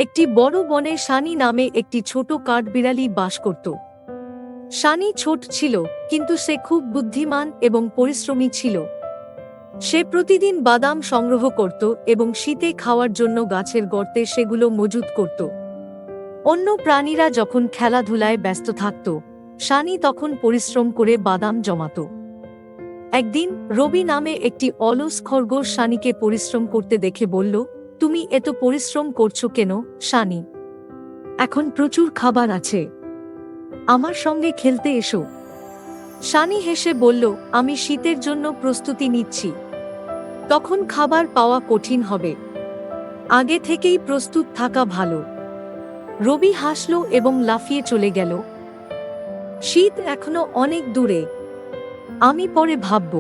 একটি বড় বনে সানি নামে একটি ছোট কাঠবিড়ালি বাস করত। সানি ছোট ছিল, কিন্তু সে খুব বুদ্ধিমান এবং পরিশ্রমী ছিল। সে প্রতিদিন বাদাম সংগ্রহ করত এবং শীতে খাওয়ার জন্য গাছের গর্তে সেগুলো মজুত করত। অন্য প্রাণীরা যখন খেলাধুলায় ব্যস্ত থাকত, সানি তখন পরিশ্রম করে বাদাম জমাত। একদিন রবি নামে একটি অলস খরগোশ সানিকে পরিশ্রম করতে দেখে বলল, তুমি এত পরিশ্রম করছো কেন, সানি? এখন প্রচুর খাবার আছে, আমার সঙ্গে খেলতে এসো। সানি হেসে বলল, আমি শীতের জন্য প্রস্তুতি নিচ্ছি। তখন খাবার পাওয়া কঠিন হবে, আগে থেকেই প্রস্তুত থাকা ভালো। রবি হাসল এবং লাফিয়ে চলে গেল। শীত এখনো অনেক দূরে, আমি পরে ভাবব।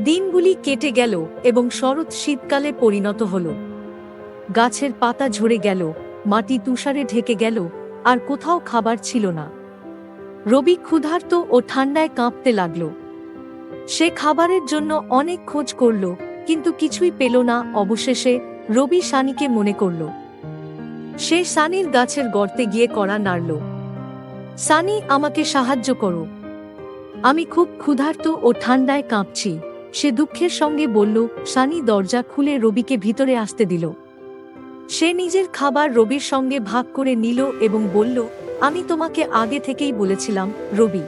দিনগুলি কেটে গেল এবং শরৎ শীতকালে পরিণত হল। গাছের পাতা ঝরে গেল, মাটি তুষারে ঢেকে গেল, আর কোথাও খাবার ছিল না। রবি ক্ষুধার্ত ও ঠান্ডায় কাঁপতে লাগল। সে খাবারের জন্য অনেক খোঁজ করল, কিন্তু কিছুই পেল না। অবশেষে রবি সানিকে মনে করল। সে সানির গাছের গর্তে গিয়ে কড়া নাড়ল। সানি, আমাকে সাহায্য করো, আমি খুব ক্ষুধার্ত ও ঠান্ডায় কাঁপছি, সে দুঃখের সঙ্গে বলল। সানি দরজা খুলে রবিকে ভিতরে আসতে দিল। সে নিজের খাবার রবির সঙ্গে ভাগ করে নিল এবং বলল, আমি তোমাকে আগে থেকেই বলেছিলাম, রবি।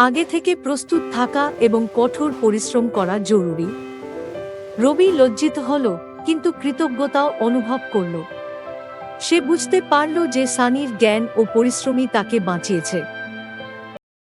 আগে থেকে প্রস্তুত থাকা এবং কঠোর পরিশ্রম করা জরুরি। রবি লজ্জিত হল, কিন্তু কৃতজ্ঞতাও অনুভব করল। সে বুঝতে পারল যে সানির জ্ঞান ও পরিশ্রমই তাকে বাঁচিয়েছে।